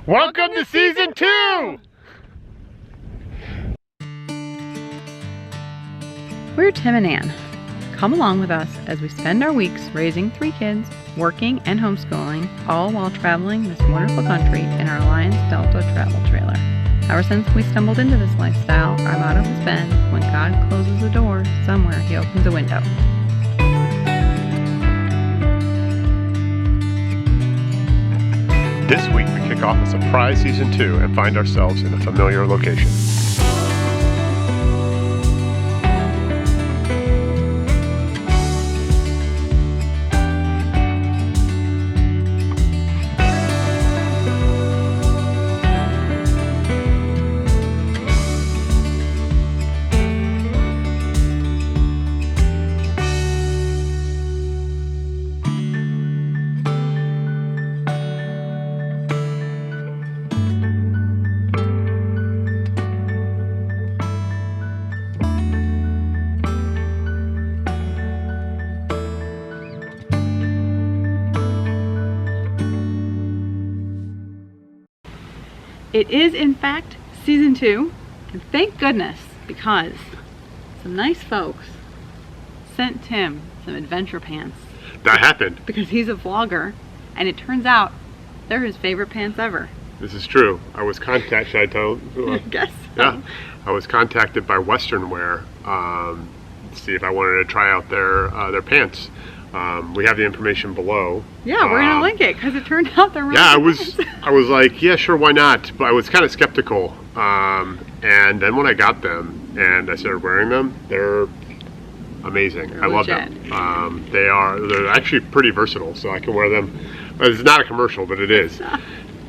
Welcome to Season 2! We're Tim and Ann. Come along with us as we spend our weeks raising 3 kids, working and homeschooling, all while traveling this wonderful country in our Alliance Delta travel trailer. Ever since we stumbled into this lifestyle, our motto has been, when God closes a door, somewhere He opens a window. This week we kick off a surprise Season 2 and find ourselves in a familiar location. It is, in fact, Season 2, and thank goodness, because some nice folks sent Tim some adventure pants. That happened. Because he's a vlogger, and it turns out they're his favorite pants ever. This is true. I was contacted, should I tell? I guess so. Yeah. I was contacted by Western Wear to see if I wanted to try out their pants. We have the information below. Yeah, we're gonna link it because it turned out they're really nice. I was like, yeah, sure, why not? But I was kind of skeptical. And then when I got them and I started wearing them, they're amazing. They're I love legit. them. They're actually pretty versatile, so I can wear them. It's not a commercial, but it is.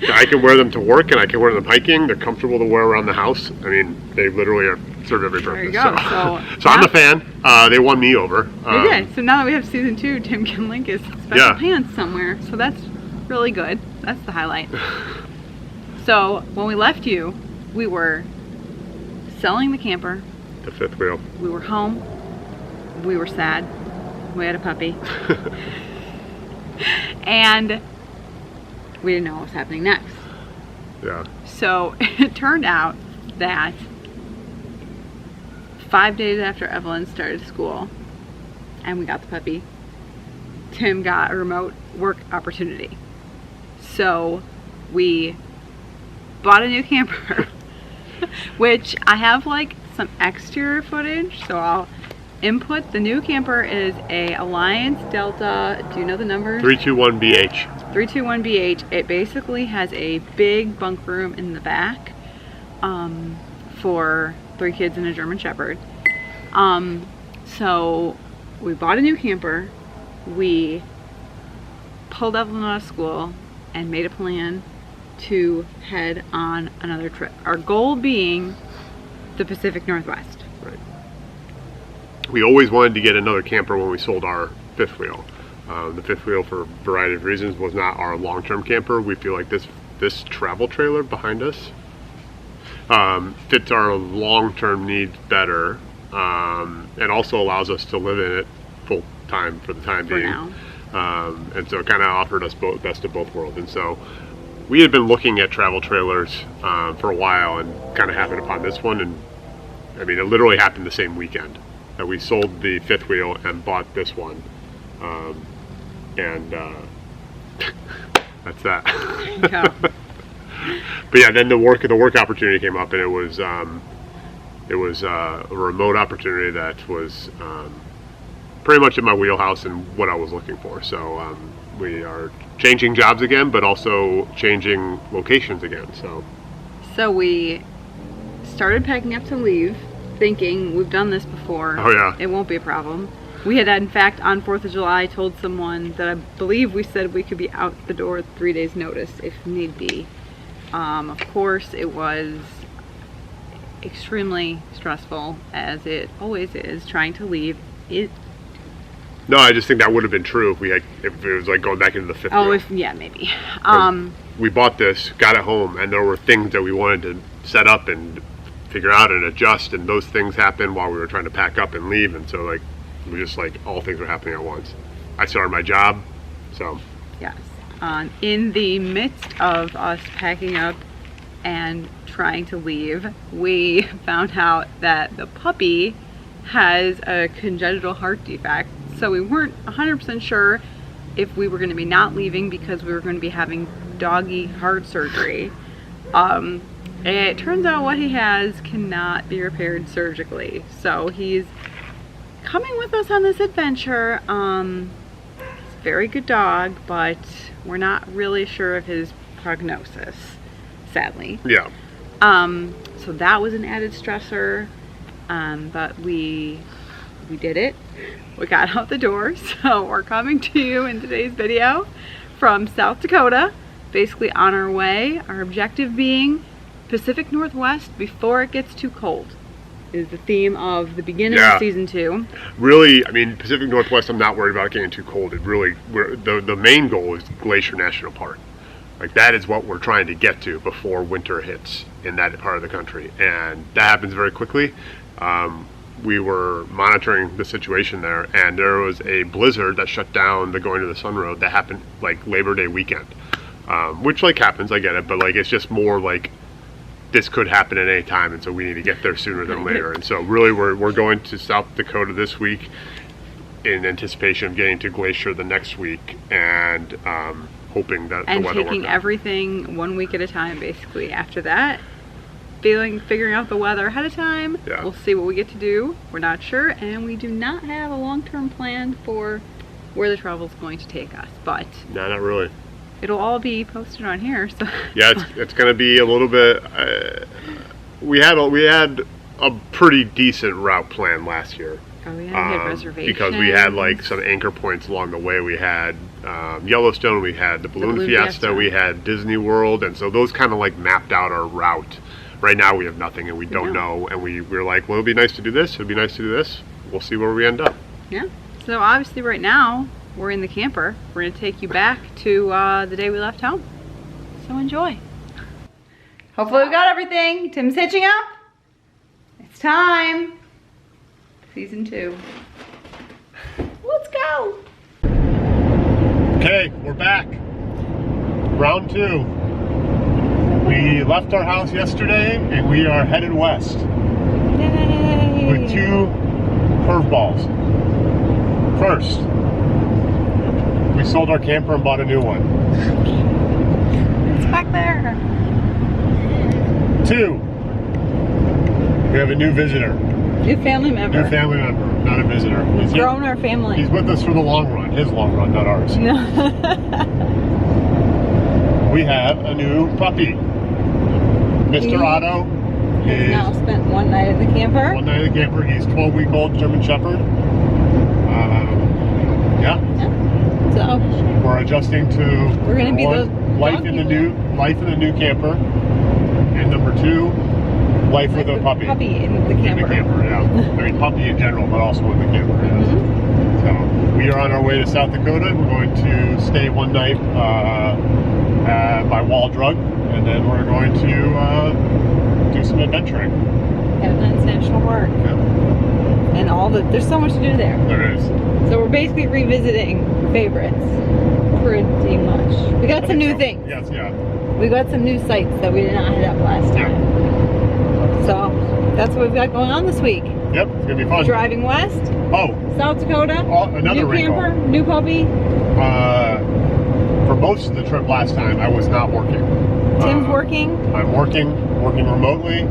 I can wear them to work and I can wear them hiking. They're comfortable to wear around the house. I mean, they literally serve every purpose. There you go. So I'm a fan. They won me over. Okay, so now that we have Season 2, Tim can link his special pants somewhere. So that's really good. That's the highlight. So when we left you, we were selling the camper. The fifth wheel. We were home. We were sad. We had a puppy. And we didn't know what was happening next. Yeah. So it turned out that 5 days after Evelyn started school and we got the puppy, Tim got a remote work opportunity. So we bought a new camper, which I have like some exterior footage, so I'll input. The new camper is a Alliance Delta, do you know the numbers? 321BH. 321BH. It basically has a big bunk room in the back for 3 kids and a German Shepherd. So we bought a new camper, we pulled Evelyn out of school and made a plan to head on another trip. Our goal being the Pacific Northwest. Right. We always wanted to get another camper when we sold our fifth wheel. The fifth wheel, for a variety of reasons, was not our long-term camper. We feel like this travel trailer behind us fits our long-term needs better, and also allows us to live in it full-time for the time being. Now. And so it kind of offered us best of both worlds. And so we had been looking at travel trailers for a while and kind of happened upon this one. And I mean, it literally happened the same weekend that we sold the fifth wheel and bought this one. That's that. There you go. But yeah, then the work opportunity came up, and it was a remote opportunity that was pretty much in my wheelhouse and what I was looking for. So we are changing jobs again, but also changing locations again. So we started packing up to leave, thinking we've done this before. Oh yeah. It won't be a problem. We had, in fact, on 4th of July, told someone that I believe we said we could be out the door with 3 days notice if need be. Of course, it was extremely stressful, as it always is, trying to leave. No, I just think that would have been true if it was like going back into the fifth wheel. Yeah, maybe. We bought this, got it home, and there were things that we wanted to set up and figure out and adjust, and those things happened while we were trying to pack up and leave, and so like we just like all things were happening at once. I started my job, so Yes. In the midst of us packing up and trying to leave, we found out that the puppy has a congenital heart defect. So we weren't 100% sure if we were going to be not leaving because we were going to be having doggy heart surgery. It turns out what he has cannot be repaired surgically. So he's coming with us on this adventure. He's a very good dog, but we're not really sure of his prognosis, sadly. Yeah. So that was an added stressor, but we did it. We got out the door, so we're coming to you in today's video from South Dakota, basically on our way. Our objective being Pacific Northwest before it gets too cold is the theme of the beginning of season 2. Really, I mean, Pacific Northwest, I'm not worried about getting too cold. It really, the main goal is Glacier National Park. Like, that is what we're trying to get to before winter hits in that part of the country, and that happens very quickly. We were monitoring the situation there, and there was a blizzard that shut down the Going to the Sun Road that happened like Labor Day weekend, which like happens, I get it, but like it's just more like this could happen at any time, and so we need to get there sooner than later. And so really we're going to South Dakota this week in anticipation of getting to Glacier the next week, and hoping that the weather works out. And taking everything 1 week at a time, basically. After that, figuring out the weather ahead of time. Yeah. We'll see what we get to do. We're not sure, and we do not have a long-term plan for where the travel is going to take us. But no, not really. It'll all be posted on here. So yeah, it's going to be a little bit. We had a pretty decent route planned last year. Oh yeah, we had reservations because we had like some anchor points along the way. We had Yellowstone, we had the Balloon Fiesta, we had Disney World, and so those kind of like mapped out our route. Right now we have nothing, and we don't know, and we were like, well, it'd be nice to do this, it'd be nice to do this. We'll see where we end up. Yeah. So obviously right now we're in the camper. We're going to take you back to the day we left home. So enjoy. Hopefully we got everything. Tim's hitching up. It's time. Season 2. Let's go. Okay, we're back. Round 2. We left our house yesterday and we are headed west. Yay. With 2 curveballs. First, we sold our camper and bought a new one. It's back there. 2, we have a new visitor. New family member. New family member, not a visitor. He's grown our family. He's with us for the long run. His long run, not ours. No. We have a new puppy. Mr. Otto has now spent one night at the camper. One night at the camper. He's 12-week-old German Shepherd. Yeah. So we're adjusting to we're going to be the life in the new camper, and number 2, life with a puppy. Puppy in the camper. In the camper, yeah. I mean, puppy in general, but also in the camper. Yes. So we are on our way to South Dakota. We're going to stay one night by Wall Drug, and then we're going to do some adventuring. Evidence National Park. Yeah. And there's so much to do there. There is. So we're basically revisiting favorites, pretty much. We got some new things. Yes, yeah. We got some new sites that we did not hit up last time. Yeah. So that's what we've got going on this week. Yep, it's gonna be fun. Driving west. Oh. South Dakota. Another new camper, new puppy. For most of the trip last time, I was not working. Tim's working. I'm working remotely,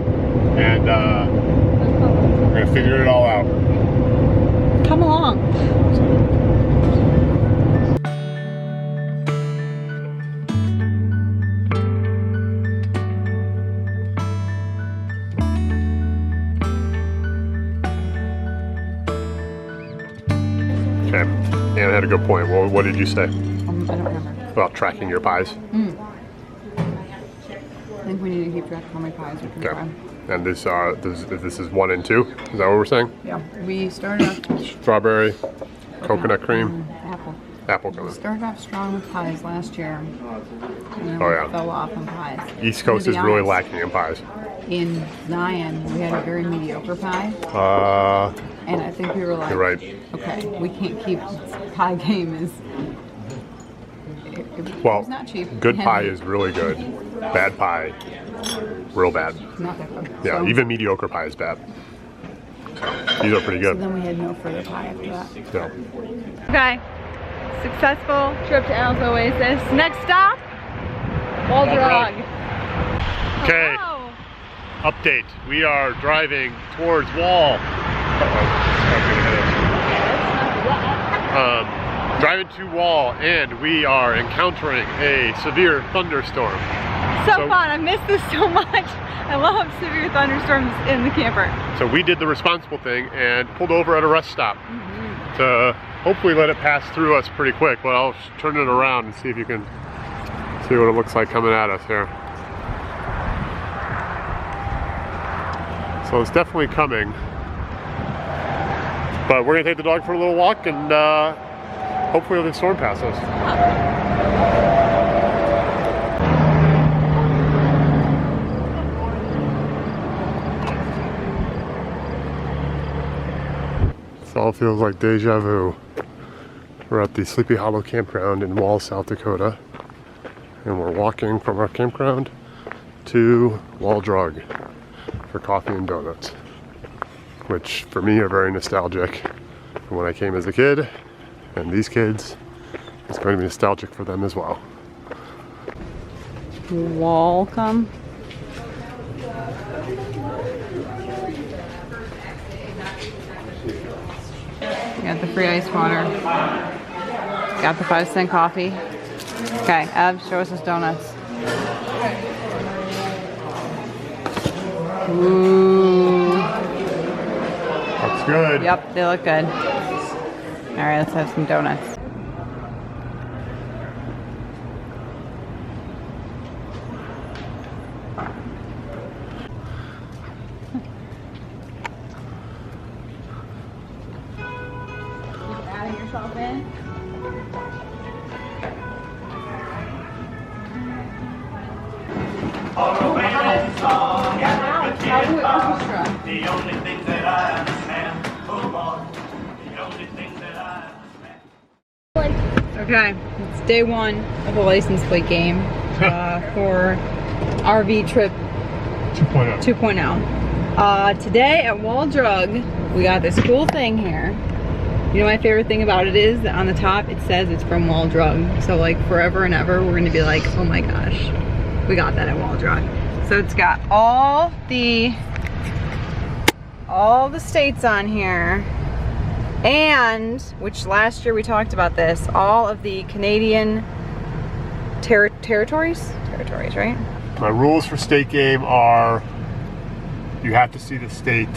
and we're gonna figure it all out. Come along. Okay, Anna had a good point. Well, what did you say? I don't remember. About tracking your pies? I think we need to keep track of how many pies we can try. And this is 1 and 2? Is that what we're saying? Yeah. We started off strawberry, coconut cream, apple We coming. started off strong with pies last year. And then we fell off on pies. East Coast is really lacking in pies. In Zion, we had a very mediocre pie. And I think we were like, you're right. Okay, we can't keep pie game It Well, was not cheap. good pie is really good. Bad pie, real bad. Not that good. Yeah, So, even mediocre pie is bad. These are pretty so good. then we had no further pie after that. Yeah. Okay. Successful trip to Al's Oasis. Next stop, Waldrog. Okay. Hello. Update. We are driving towards Wall. Driving to Wall, and we are encountering a severe thunderstorm. So fun. I miss this so much. I love severe thunderstorms in the camper. So we did the responsible thing and pulled over at a rest stop to hopefully let it pass through us pretty quick. But I'll turn it around and see if you can see what it looks like coming at us here. So it's definitely coming. But we're gonna take the dog for a little walk and hopefully the storm passes. This all feels like deja vu. We're at the Sleepy Hollow campground in Wall, South Dakota. And we're walking from our campground to Waldrog for coffee and donuts, which for me are very nostalgic from when I came as a kid, and these kids, it's going to be nostalgic for them as well. Welcome. Got the free ice water. Got the 5-cent coffee. Okay, Ab, show us his donuts. Ooh. Looks good. Yep, they look good. All right, let's have some donuts. Keep adding yourself in. The only thing that I understand, oh Lord, the only thing that I understand. Okay, it's day one of the license plate game for RV trip 2.0. Today at Waldrog, we got this cool thing here. You know, my favorite thing about it is that on the top it says it's from Waldrog. So like forever and ever, we're gonna be like, oh my gosh, we got that at Waldrog. So it's got all the states on here, and which last year we talked about this, all of the Canadian territories, right? My rules for state game are you have to see the state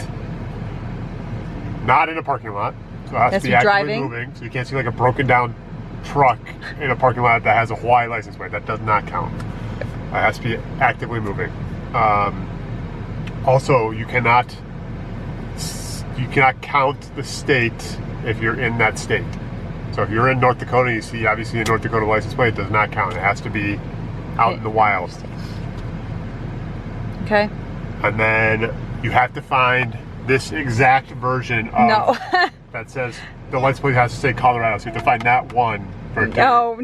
not in a parking lot, so it has to be actively moving, so you can't see like a broken down truck in a parking lot that has a Hawaii license plate. That does not count. It has to be actively moving. Also, you cannot count the state if you're in that state. So if you're in North Dakota, you see obviously a North Dakota license plate, it does not count. It has to be out in the wild. Okay. And then you have to find this exact version of that says the license plate has to say Colorado. So you have to find that one. No.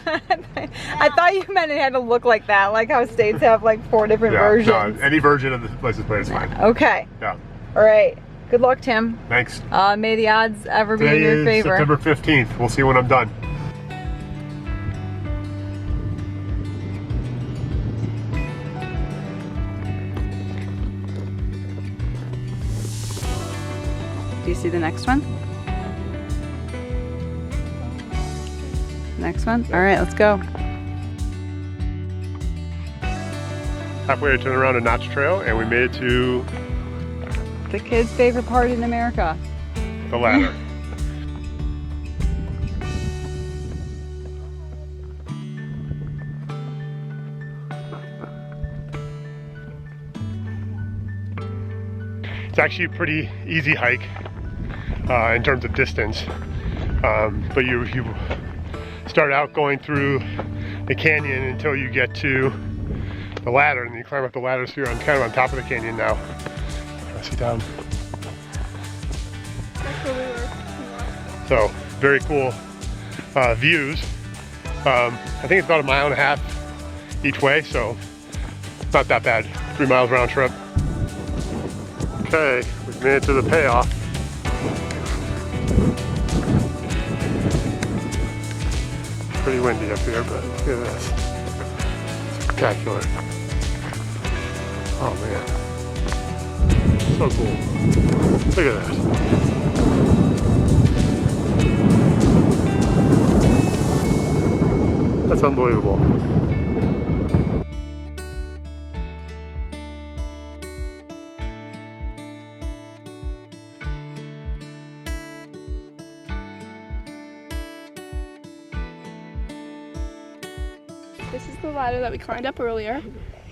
I thought you meant it had to look like that, like how states have like 4 different versions. No, any version of the license plate is fine. Okay. Yeah. All right. Good luck, Tim. Thanks. May the odds ever be in Today your is favor. September 15th. We'll see when I'm done. Do you see the next one? Next one? All right, let's go. Halfway to turn around a notch trail, and we made it to The kids' favorite part in America. the ladder. It's actually a pretty easy hike in terms of distance, but you start out going through the canyon until you get to the ladder, and you climb up the ladder, so you're kind of on top of the canyon now. I see down. So very cool views. I think it's about 1.5 miles each way, so it's not that bad. 3 miles round trip. Okay, we've made it to the payoff. Pretty windy up here, but look at this. Spectacular. Oh man. So cool. Look at that. That's unbelievable. This is the ladder that we climbed up earlier.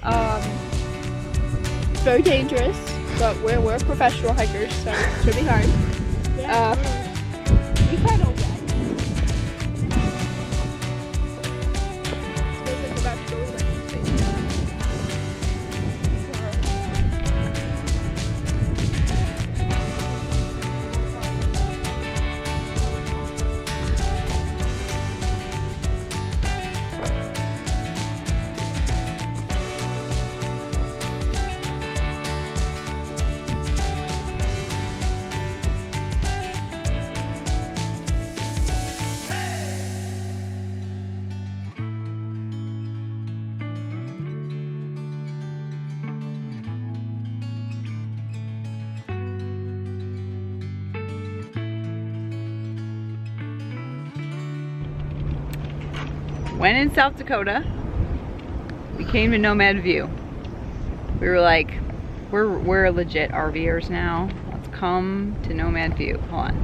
It's very dangerous, but we're professional hikers, so it should be hard. We kind of When in South Dakota, we came to Nomad View. We were like, we're legit RVers now. Let's come to Nomad View. Hold on.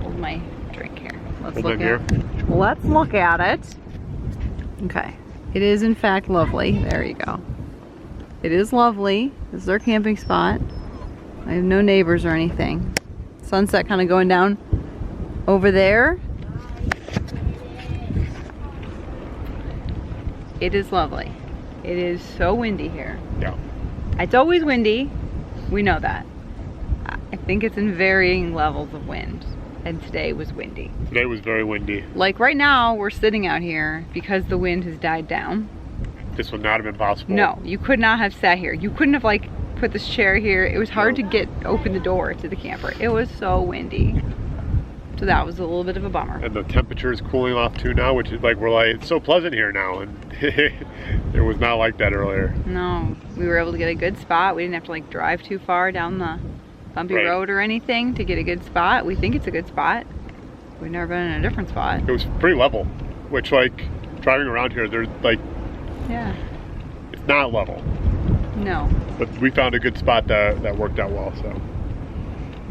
Hold my drink here. Let's look at it. Okay. It is in fact lovely. There you go. It is lovely. This is our camping spot. I have no neighbors or anything. Sunset kind of going down over there. It is lovely. It is so windy here. Yeah. It's always windy. We know that. I think it's in varying levels of wind. And today was windy. Today was very windy. Like right now, we're sitting out here because the wind has died down. This would not have been possible. No, you could not have sat here. You couldn't have like put this chair here. It was hard to open the door to the camper. It was so windy. So that was a little bit of a bummer. And the temperature is cooling off too now, which is like, we're like, it's so pleasant here now. And it was not like that earlier. No, we were able to get a good spot. We didn't have to like drive too far down the bumpy road or anything to get a good spot. We think it's a good spot. We've never been in a different spot. It was pretty level, which like driving around here, there's like, yeah, it's not level. No. But we found a good spot that worked out well, so.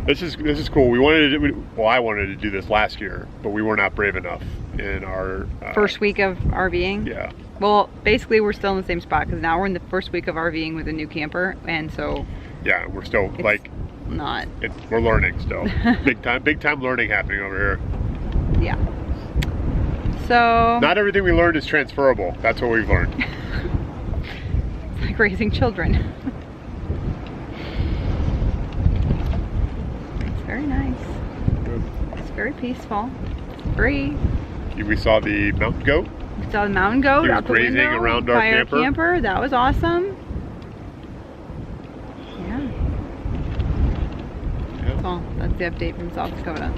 This is cool. We wanted to do, well, I wanted to do this last year, but we were not brave enough in our first week of RVing. Yeah. Well, basically, we're still in the same spot because now we're in the first week of RVing with a new camper, and so. Yeah, we're still like. Not. We're learning still. big time learning happening over here. Yeah. So. Not everything we learned is transferable. That's what we've learned. It's like raising children. Very nice. Good. It's very peaceful. It's free. We saw the mountain goat. We saw the mountain goat He was out the grazing window around our by camper. our camper. That was awesome. Yeah. That's all. That's the update from South Dakota.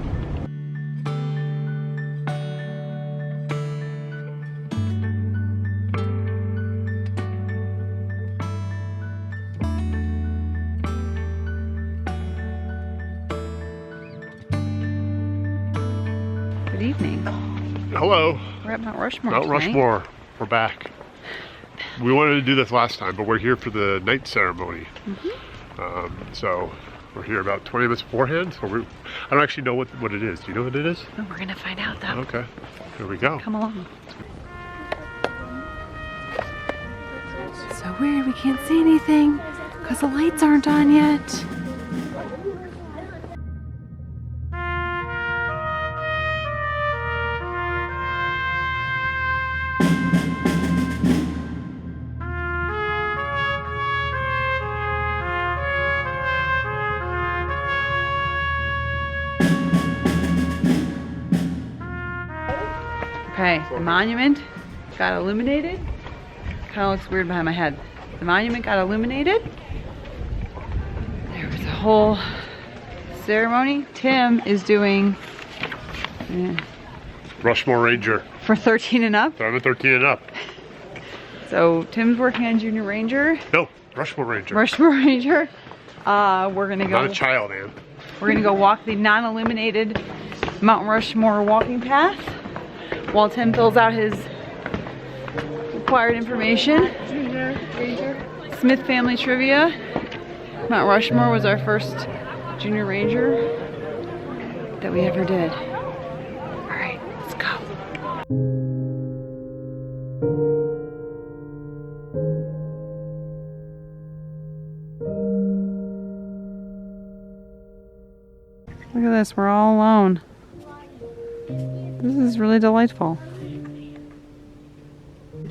Good evening. Hello. We're at Mount Rushmore. Mount tonight. Rushmore. We're back. We wanted to do this last time, but we're here for the night ceremony. So we're here about 20 minutes beforehand. So I don't actually know what it is. Do you know what it is? Oh, we're gonna find out though. Okay. Here we go. Come along. So weird, we can't see anything because the lights aren't on yet. Okay, the monument got illuminated. Kind of looks weird behind my head. The monument got illuminated. There was a whole ceremony. Tim is doing Rushmore Ranger. for 13 and up. So I'm at 13 and up. So Tim's working on Junior Ranger. No, Rushmore Ranger. Rushmore Ranger. We're gonna go. Not a child, Ann. We're gonna go walk the non-illuminated Mount Rushmore walking path while Tim fills out his required information. Junior Ranger. Smith family trivia. Mount Rushmore was our first Junior Ranger that we ever did. All right, let's go. Look at this, we're all alone. This is really delightful.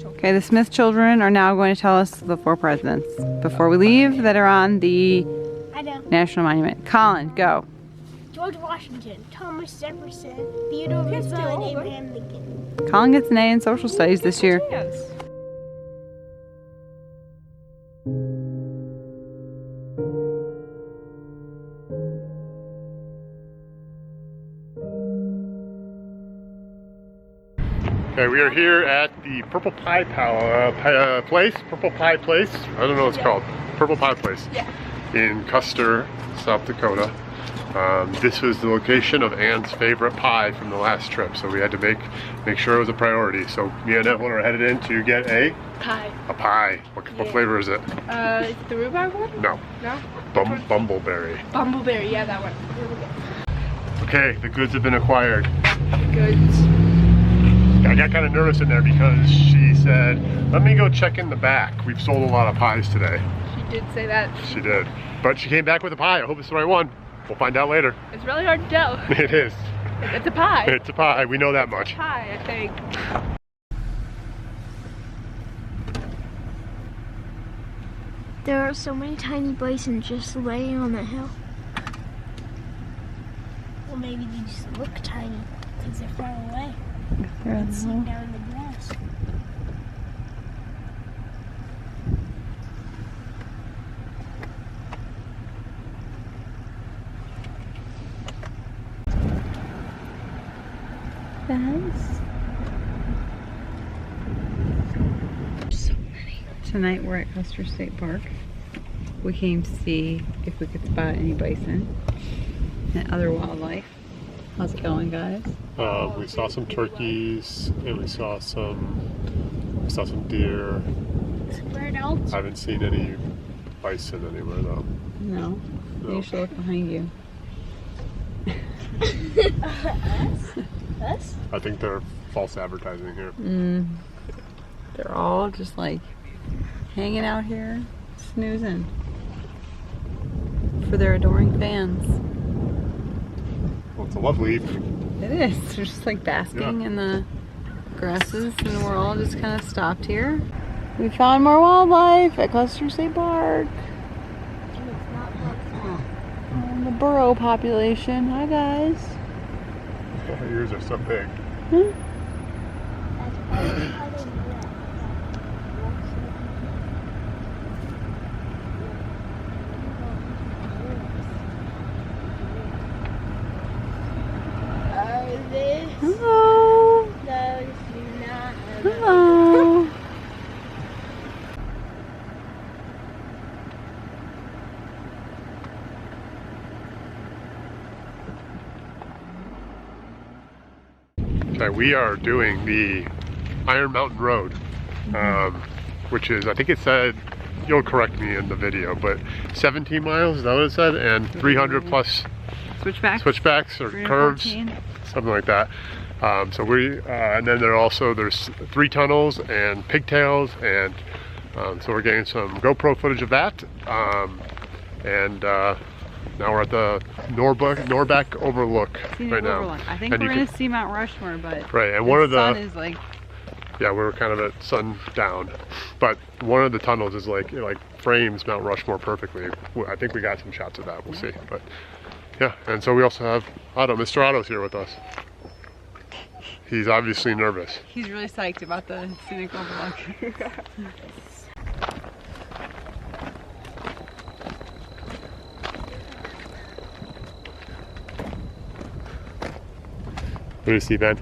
Okay, the Smith children are now going to tell us the 4 presidents before we leave that are on the I know. National Monument. Colin, go. George Washington, Thomas Jefferson, Theodore Roosevelt, and Abraham Lincoln. Colin gets an A in social studies this year. Okay, we are here at the Purple Pie Place. Purple Pie Place. I don't know what it's called. Purple Pie Place. Yeah. In Custer, South Dakota. This was the location of Ann's favorite pie from the last trip, so we had to make sure it was a priority. So me and Evelyn are headed in to get a Pie. pie. What flavor is it? Is it the rhubarb one? No. No? Bumbleberry. Bumbleberry, yeah, that one. Okay, the goods have been acquired. Goods. I got kind of nervous in there because she said, let me go check in the back. We've sold a lot of pies today. She did say that. She did. But she came back with a pie. I hope it's the right one. We'll find out later. It's really hard to tell. It is. It's a pie. It's a pie. We know that much. Pie, I think. There are so many tiny bison just laying on the hill. Well, maybe they just look tiny because they're far away. And sitting down in the grass. Guys. So many. Tonight we're at Custer State Park. We came to see if we could spot any bison and other wildlife. How's it going, guys? We saw some turkeys and we saw some deer. Spread out. I haven't seen any bison anywhere though. No. No. You should look behind you. Us? I think they're false advertising here. They're all just like hanging out here, snoozing for their adoring fans. Well, it's a lovely It is. They're just like basking in the grasses, and we're all just kind of stopped here. We found more wildlife at Custer State Park. And it's not that far. Oh, the burro population. Hi, guys. Your ears are so big. That's probably how they do that. Hello. Those do not have Hello. Okay, we are doing the Iron Mountain Road, which is, I think it said, you'll correct me in the video, but 17 miles, is that what it said? And 300 plus switchbacks or curves, 314. something like that. So we, and then there's 3 tunnels and pigtails, and so we're getting some GoPro footage of that. Now we're at the Norbeck Overlook right now. I think And we're you going can- to see Mount Rushmore, but Right, and one of the sun is like, yeah, we're kind of at sundown, but one of the tunnels is like frames Mount Rushmore perfectly. I think we got some shots of that. We'll see, but yeah. And so we also have Otto. Mr. Otto's here with us. He's obviously nervous. He's really psyched about the scenic overlook. What do you see, Ben?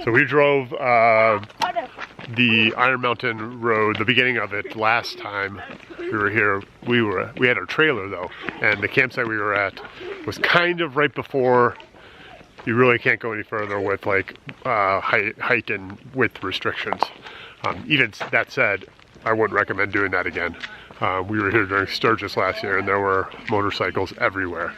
So we drove the Iron Mountain Road, the beginning of it, last time we were here. We had our trailer though, and the campsite we were at was kind of right before. You really can't go any further with like height and width restrictions. Even that said, I wouldn't recommend doing that again. We were here during Sturgis last year, and there were motorcycles everywhere.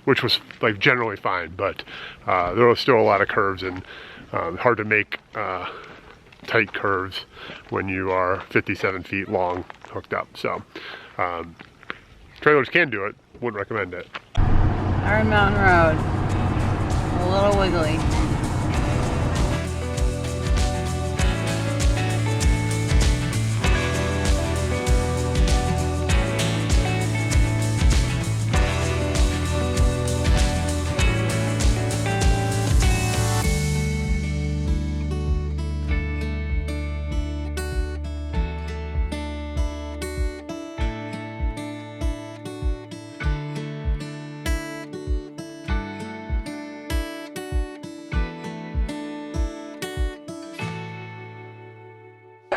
Which was like generally fine, but there was still a lot of curves and hard to make tight curves when you are 57 feet long hooked up. So trailers can do it, wouldn't recommend it. Iron Mountain Road, a little wiggly.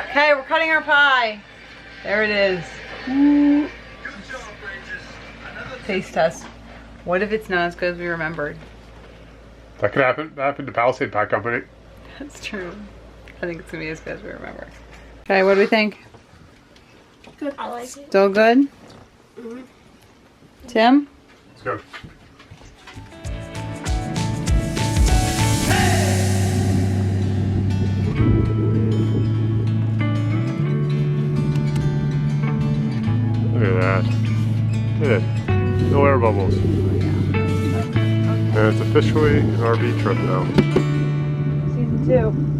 Okay, we're cutting our pie. There it is. Taste test. What if it's not as good as we remembered? That could happen. That happened to Palisade Pie Company. That's true. I think it's gonna be as good as we remember. Okay, what do we think? Good. I like it. Still good? Tim? Let's go. Look at that. Look at it. No air bubbles. And it's officially an RV trip now. Season 2.